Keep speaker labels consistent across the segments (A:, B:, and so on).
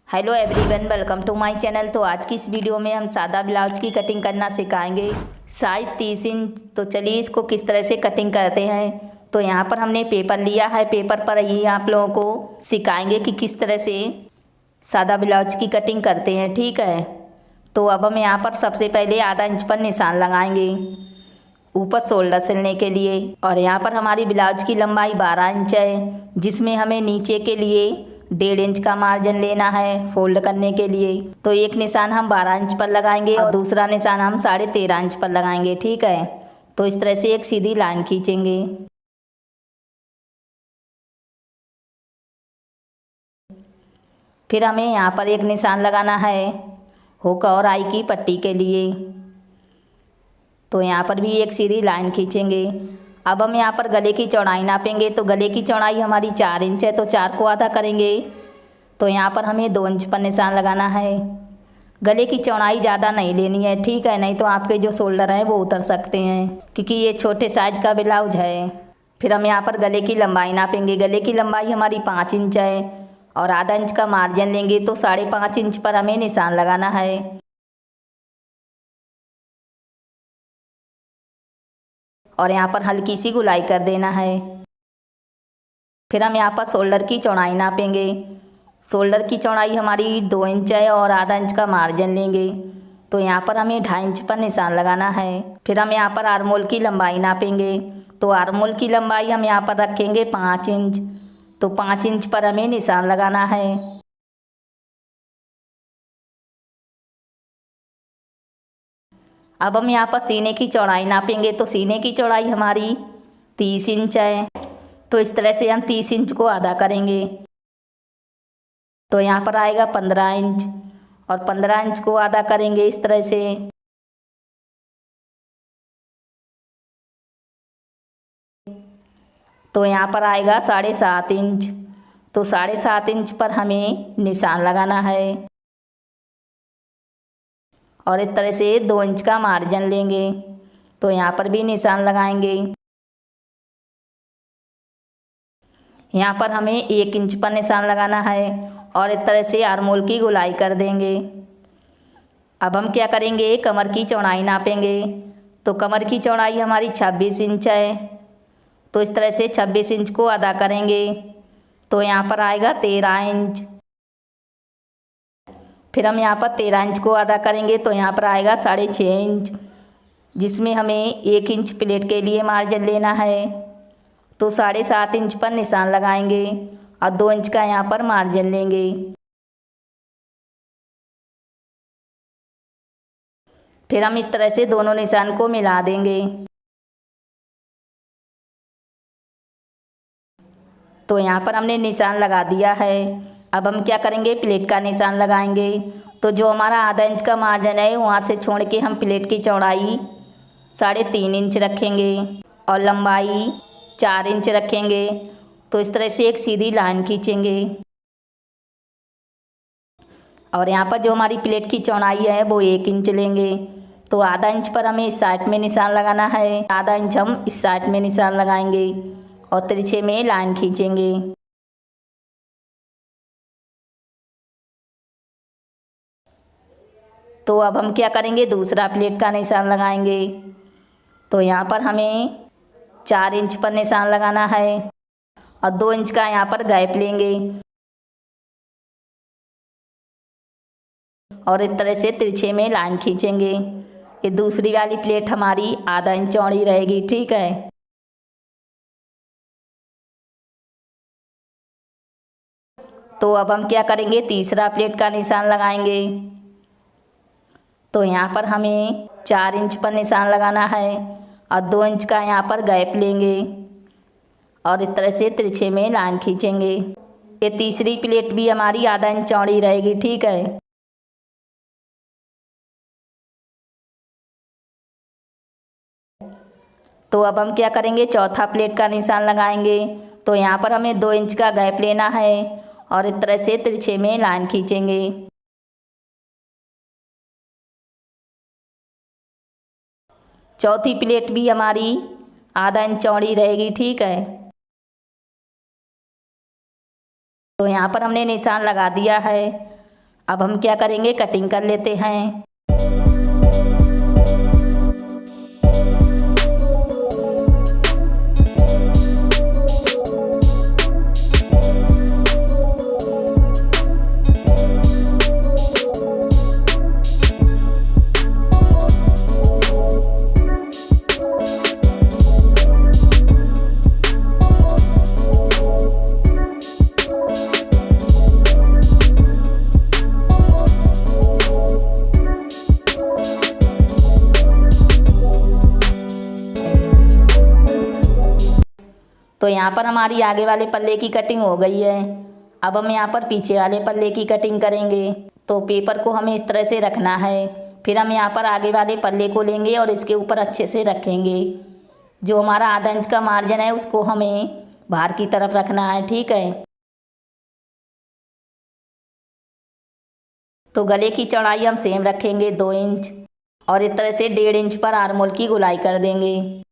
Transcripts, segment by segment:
A: Hello everyone, welcome to my channel. तो आज की इस वीडियो में हम सादा ब्लाउज की कटिंग करना सिखाएंगे। Size 30 inch. तो चलिए इसको किस तरह से कटिंग करते हैं। तो यहाँ पर हमने पेपर लिया है, पेपर पर ही आप लोगों को सिखाएंगे कि किस तरह से सादा ब्लाउज की कटिंग करते हैं, ठीक है। तो अब हम यहाँ पर सबसे पहले आधा इंच पर निशान लगाएंगे ऊपर शोल्डर सिलने के लिए। और यहाँ पर हमारी ब्लाउज की लंबाई 12 इंच है, जिसमें हमें नीचे के लिए 1.5 इंच का मार्जिन लेना है फोल्ड करने के लिए। तो एक निशान हम 12 इंच पर लगाएंगे और दूसरा निशान हम 13.5 इंच पर लगाएंगे, ठीक है। तो इस तरह से एक सीधी लाइन खींचेंगे। फिर हमें यहाँ पर एक निशान लगाना है हुक और आई की पट्टी के लिए। तो यहाँ पर भी एक सीधी लाइन खींचेंगे। अब हम यहाँ पर गले की चौड़ाई नापेंगे। तो गले की चौड़ाई हमारी 4 इंच है, तो 4 को आधा करेंगे। तो यहाँ पर हमें 2 इंच पर निशान लगाना है। गले की चौड़ाई ज़्यादा नहीं लेनी है, ठीक है, नहीं तो आपके जो शोल्डर हैं वो उतर सकते हैं, क्योंकि ये छोटे साइज का ब्लाउज है। फिर हम यहाँ पर गले की लंबाई नापेंगे। गले की लंबाई हमारी 5 इंच है और आधा इंच का मार्जिन लेंगे। तो 5.5 इंच पर हमें निशान लगाना है। और यहाँ पर हल्की सी गुलाई कर देना है। फिर हम यहाँ पर शोल्डर की चौड़ाई नापेंगे। शोल्डर की चौड़ाई हमारी 2 इंच है और आधा इंच का मार्जिन लेंगे। तो यहाँ पर हमें 2.5 इंच पर निशान लगाना है। फिर हम यहाँ पर आर्म होल की लंबाई नापेंगे। तो आर्म होल की लंबाई हम यहाँ पर रखेंगे 5 इंच। तो 5 इंच पर हमें निशान लगाना है। अब हम यहाँ पर सीने की चौड़ाई नापेंगे। तो सीने की चौड़ाई हमारी 30 इंच है। तो इस तरह से हम 30 इंच को आधा करेंगे। तो यहाँ पर आएगा 15 इंच और 15 इंच को आधा करेंगे इस तरह से। तो यहाँ पर आएगा 7.5 इंच। तो 7.5 इंच पर हमें निशान लगाना है और इस तरह से 2 इंच का मार्जिन लेंगे। तो यहाँ पर भी निशान लगाएंगे। यहाँ पर हमें 1 इंच पर निशान लगाना है और इस तरह से आर्म होल की गुलाई कर देंगे। अब हम क्या करेंगे, कमर की चौड़ाई नापेंगे। तो कमर की चौड़ाई हमारी 26 इंच है। तो इस तरह से 26 इंच को आधा करेंगे। तो यहाँ पर आएगा 13 इंच। फिर हम यहाँ पर 13 इंच को आधा करेंगे। तो यहाँ पर आएगा 6.5 इंच, जिसमें हमें 1 इंच प्लेट के लिए मार्जिन लेना है। तो 7.5 इंच पर निशान लगाएंगे और 2 इंच का यहाँ पर मार्जिन लेंगे। फिर हम इस तरह से दोनों निशान को मिला देंगे। तो यहाँ पर हमने निशान लगा दिया है। अब हम क्या करेंगे, प्लेट का निशान लगाएंगे। तो जो हमारा आधा इंच का मार्जिन है वहाँ से छोड़ के हम प्लेट की चौड़ाई 3.5 इंच रखेंगे और लंबाई 4 इंच रखेंगे। तो इस तरह से एक सीधी लाइन खींचेंगे। और यहाँ पर जो हमारी प्लेट की चौड़ाई है वो 1 इंच लेंगे। तो आधा इंच पर हमें इस साइड में निशान लगाना है, आधा इंच हम इस साइड में निशान लगाएंगे और तिरछे में लाइन खींचेंगे। तो अब हम क्या करेंगे, दूसरा प्लेट का निशान लगाएंगे। तो यहाँ पर हमें 4 इंच पर निशान लगाना है और 2 इंच का यहाँ पर गैप लेंगे और इस तरह से तिरछे में लाइन खींचेंगे। ये दूसरी वाली प्लेट हमारी आधा इंच चौड़ी रहेगी, ठीक है। तो अब हम क्या करेंगे, तीसरा प्लेट का निशान लगाएंगे। तो यहाँ पर हमें 4 इंच पर निशान लगाना है और 2 इंच का यहाँ पर गैप लेंगे और इस तरह से तिरछे में लाइन खींचेंगे। ये तीसरी प्लेट भी हमारी आधा इंच चौड़ी रहेगी, ठीक है। तो अब हम क्या करेंगे, चौथा प्लेट का निशान लगाएंगे। तो यहाँ पर हमें 2 इंच का गैप लेना है और इस तरह से तिरछे में लाइन खींचेंगे। चौथी प्लेट भी हमारी आधा इंच चौड़ी रहेगी, ठीक है। तो यहाँ पर हमने निशान लगा दिया है। अब हम क्या करेंगे, कटिंग कर लेते हैं। तो यहाँ पर हमारी आगे वाले पल्ले की कटिंग हो गई है। अब हम यहाँ पर पीछे वाले पल्ले की कटिंग करेंगे। तो पेपर को हमें इस तरह से रखना है। फिर हम यहाँ पर आगे वाले पल्ले को लेंगे और इसके ऊपर अच्छे से रखेंगे। जो हमारा आधा इंच का मार्जिन है उसको हमें बाहर की तरफ रखना है, ठीक है। तो गले की चौड़ाई हम सेम रखेंगे 2 इंच और इस तरह से 1.5 इंच पर आर्मोल की गोलाई कर देंगे।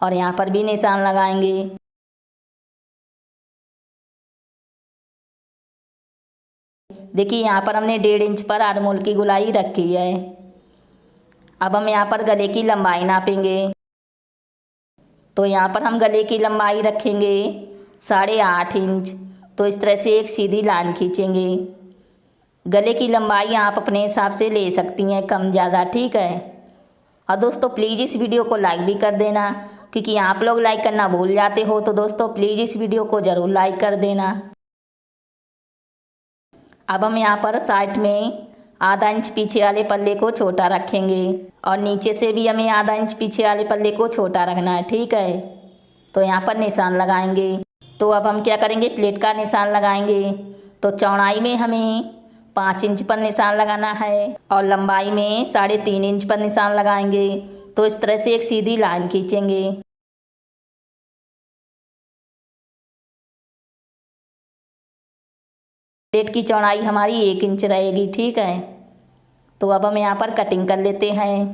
A: और यहाँ पर भी निशान लगाएंगे। देखिए यहाँ पर हमने 1.5 इंच पर आर्मोल की गोलाई रखी है। अब हम यहाँ पर गले की लंबाई नापेंगे। तो यहाँ पर हम गले की लंबाई रखेंगे 8.5 इंच। तो इस तरह से एक सीधी लाइन खींचेंगे। गले की लंबाई आप अपने हिसाब से ले सकती हैं, कम ज़्यादा, ठीक है। और दोस्तों प्लीज़ इस वीडियो को लाइक भी कर देना, क्योंकि आप लोग लाइक करना भूल जाते हो। तो दोस्तों प्लीज़ इस वीडियो को ज़रूर लाइक कर देना। अब हम यहाँ पर साइड में आधा इंच पीछे वाले पल्ले को छोटा रखेंगे और नीचे से भी हमें आधा इंच पीछे वाले पल्ले को छोटा रखना है, ठीक है। तो यहाँ पर निशान लगाएंगे। तो अब हम क्या करेंगे, प्लेट का निशान लगाएंगे। तो चौड़ाई में हमें 5 इंच पर निशान लगाना है और लंबाई में 3.5 इंच पर निशान लगाएंगे। तो इस तरह से एक सीधी लाइन खींचेंगे। प्लेट की चौड़ाई हमारी 1 इंच रहेगी, ठीक है। तो अब हम यहाँ पर कटिंग कर लेते हैं।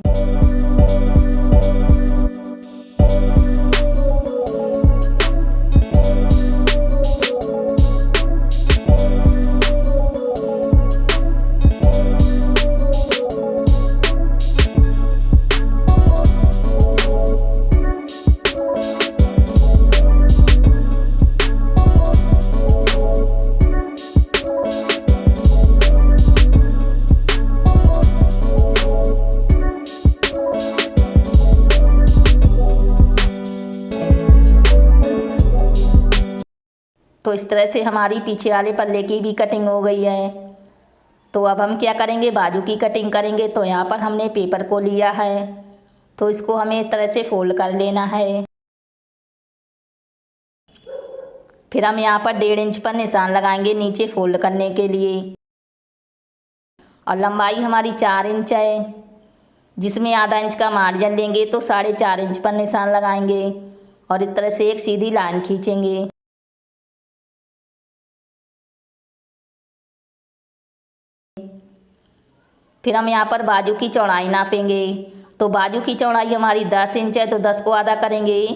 A: तो इस तरह से हमारी पीछे वाले पल्ले की भी कटिंग हो गई है। तो अब हम क्या करेंगे, बाजू की कटिंग करेंगे। तो यहाँ पर हमने पेपर को लिया है, तो इसको हमें इस तरह से फोल्ड कर लेना है। फिर हम यहाँ पर 1.5 इंच पर निशान लगाएंगे नीचे फोल्ड करने के लिए। और लंबाई हमारी 4 इंच है, जिसमें आधा इंच का मार्जिन लेंगे। तो 4.5 इंच पर निशान लगाएंगे और इस तरह से एक सीधी लाइन खींचेंगे। फिर हम यहाँ पर बाजू की चौड़ाई नापेंगे। तो बाजू की चौड़ाई हमारी 10 इंच है, तो 10 को आधा करेंगे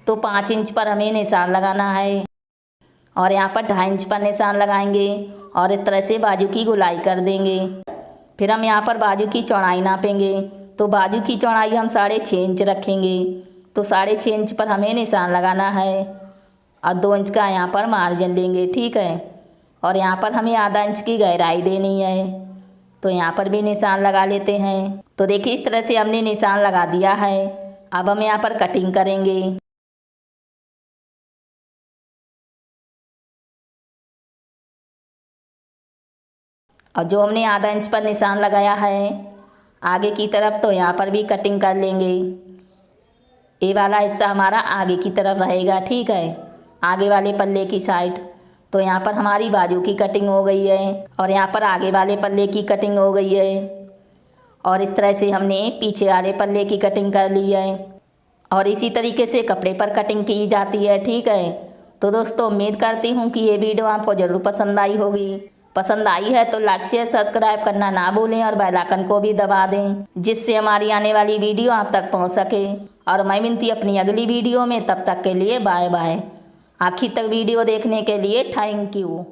A: तो 5 इंच पर हमें निशान लगाना है। और यहाँ पर 2.5 इंच पर निशान लगाएंगे और इस तरह से बाजू की गोलाई कर देंगे। फिर हम यहाँ पर बाजू की चौड़ाई नापेंगे। तो बाजू की चौड़ाई हम 6.5 इंच रखेंगे। तो 6.5 इंच पर हमें निशान लगाना है और 2 इंच का यहाँ पर मार्जिन लेंगे, ठीक है। और यहाँ पर हमें आधा इंच की गहराई देनी है। तो यहाँ पर भी निशान लगा लेते हैं। तो देखिए इस तरह से हमने निशान लगा दिया है। अब हम यहाँ पर कटिंग करेंगे। और जो हमने आधा इंच पर निशान लगाया है आगे की तरफ, तो यहाँ पर भी कटिंग कर लेंगे। ये वाला हिस्सा हमारा आगे की तरफ रहेगा, ठीक है, आगे वाले पल्ले की साइड। तो यहाँ पर हमारी बाजू की कटिंग हो गई है और यहाँ पर आगे वाले पल्ले की कटिंग हो गई है। और इस तरह से हमने पीछे वाले पल्ले की कटिंग कर ली है। और इसी तरीके से कपड़े पर कटिंग की जाती है, ठीक है। तो दोस्तों उम्मीद करती हूँ कि ये वीडियो आपको ज़रूर पसंद आई होगी। पसंद आई है तो लाइक शेयर सब्सक्राइब करना ना भूलें और बेल आइकन को भी दबा दें, जिससे हमारी आने वाली वीडियो आप तक पहुंच सके। और मैं मिलती अपनी अगली वीडियो में, तब तक के लिए बाय बाय। आखिर तक वीडियो देखने के लिए थैंक यू।